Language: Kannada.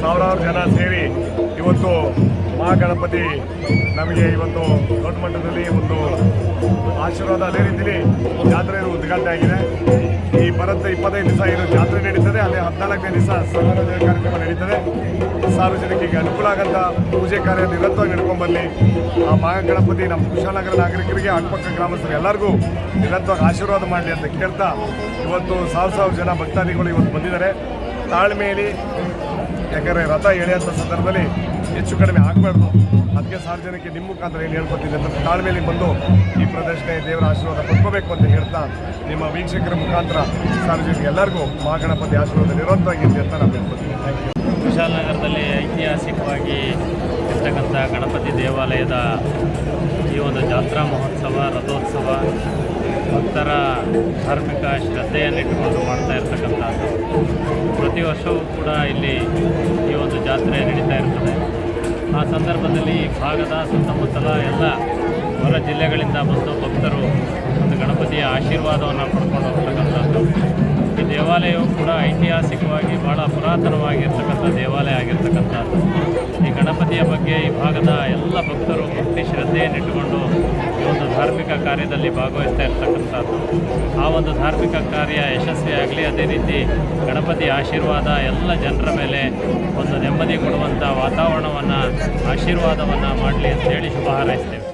ಸಾವಿರಾರು ಜನ ಸೇರಿ ಇವತ್ತು ಮಹಾಗಣಪತಿ ನಮಗೆ ಇವತ್ತು ದೊಡ್ಡ ಮಟ್ಟದಲ್ಲಿ ಒಂದು ಆಶೀರ್ವಾದ ಅದೇ ರೀತಿಯಲ್ಲಿ ಜಾತ್ರೆ ಉದ್ಘಾಟನೆ ಆಗಿದೆ. ಈ ಬರದ 25 ದಿವಸ ಏನು ಜಾತ್ರೆ ನಡೀತದೆ, ಅಲ್ಲೇ 14ನೇ ದಿವಸ ಸಾರ್ವಜನಿಕ ಕಾರ್ಯಕ್ರಮ ನಡೀತದೆ. ಸಾರ್ವಜನಿಕರಿಗೆ ಅನುಕೂಲ ಆಗಂತ ಪೂಜೆ ಕಾರ್ಯ ನಿರಂತರವಾಗಿ ನಡ್ಕೊಂಡ್ಬರಲಿ. ಆ ಮಹಾಗಣಪತಿ ನಮ್ಮ ಕುಶಾಲನಗರ ನಾಗರಿಕರಿಗೆ ಅಕ್ಕಪಕ್ಕ ಗ್ರಾಮಸ್ಥರು ಎಲ್ಲರಿಗೂ ನಿರಂತರವಾಗಿ ಆಶೀರ್ವಾದ ಮಾಡಲಿ ಅಂತ ಕೇಳ್ತಾ ಇವತ್ತು ಸಾವಿರ ಜನ ಭಕ್ತಾದಿಗಳು ಇವತ್ತು ಬಂದಿದ್ದಾರೆ. ತಾಳ್ಮೆಯಲ್ಲಿ, ಯಾಕಂದರೆ ರಥ ಎಳೆಯುವಂಥ ಸಂದರ್ಭದಲ್ಲಿ ಹೆಚ್ಚು ಕಡಿಮೆ ಆಗಬಾರ್ದು. ಅದಕ್ಕೆ ಸಾರ್ವಜನಿಕ ನಿಮ್ಮ ಮುಖಾಂತರ ಏನು ಹೇಳ್ಕೊತೀನಿ ಅಂತ ತಾಳ್ಮೆಯಲ್ಲಿ ಬಂದು ಈ ಪ್ರದರ್ಶನ ದೇವರ ಆಶೀರ್ವಾದ ಪಡ್ಕೋಬೇಕು ಅಂತ ಹೇಳ್ತಾ ನಿಮ್ಮ ವೀಕ್ಷಕರ ಮುಖಾಂತರ ಸಾರ್ವಜನಿಕ ಎಲ್ಲರಿಗೂ ಮಹಾಗಣಪತಿ ಆಶೀರ್ವಾದ ನಿರಂತರವಾಗಿರಲಿ ಅಂತ ನಾನು ಹೇಳ್ಕೊತೀನಿ. Thank you. ಕುಶಾಲನಗರದಲ್ಲಿ ಐತಿಹಾಸಿಕವಾಗಿ ಇರ್ತಕ್ಕಂಥ ಗಣಪತಿ ದೇವಾಲಯದ ಈ ಒಂದು ಜಾತ್ರಾ ಮಹೋತ್ಸವ, ರಥೋತ್ಸವ ಭಕ್ತರ ಧಾರ್ಮಿಕ ಶ್ರದ್ಧೆಯನ್ನಿಟ್ಟುಕೊಂಡು ಮಾಡ್ತಾ ಇರ್ತಕ್ಕಂಥದ್ದು. ಪ್ರತಿ ವರ್ಷವೂ ಕೂಡ ಇಲ್ಲಿ ಈ ಒಂದು ಜಾತ್ರೆ ನಡೀತಾ ಇರ್ತದೆ. ಆ ಸಂದರ್ಭದಲ್ಲಿ ಈ ಭಾಗದ ಸುತ್ತಮುತ್ತಲ ಎಲ್ಲ ಹೊರ ಜಿಲ್ಲೆಗಳಿಂದ ಬಂದು ಭಕ್ತರು ಒಂದು ಗಣಪತಿಯ ಆಶೀರ್ವಾದವನ್ನು ಪಡ್ಕೊಂಡು ಹೋಗ್ತಕ್ಕಂಥದ್ದು. ಈ ದೇವಾಲಯವು ಕೂಡ ಐತಿಹಾಸಿಕವಾಗಿ ಭಾಳ ಪುರಾತನವಾಗಿರ್ತಕ್ಕಂಥ ದೇವಾಲಯ ಆಗಿರ್ತಕ್ಕಂಥದ್ದು. ಈ ಗಣಪತಿಯ ಬಗ್ಗೆ ಈ ಭಾಗದ ಎಲ್ಲ ಭಕ್ತರು ಭಕ್ತಿ ಶ್ರದ್ಧೆಯನ್ನಿಟ್ಟುಕೊಂಡು ಈ ಒಂದು ಧಾರ್ಮಿಕ ಕಾರ್ಯದಲ್ಲಿ ಭಾಗವಹಿಸ್ತಾ ಇರ್ತಕ್ಕಂಥದ್ದು. ಆ ಒಂದು ಧಾರ್ಮಿಕ ಕಾರ್ಯ ಯಶಸ್ವಿಯಾಗಲಿ, ಅದೇ ರೀತಿ ಗಣಪತಿ ಆಶೀರ್ವಾದ ಎಲ್ಲ ಜನರ ಮೇಲೆ ಒಂದು ನೆಮ್ಮದಿ ಕೊಡುವಂಥ ವಾತಾವರಣವನ್ನು, ಆಶೀರ್ವಾದವನ್ನು ಮಾಡಲಿ ಅಂತೇಳಿ ಶುಭ ಹಾರೈಸ್ತೇವೆ.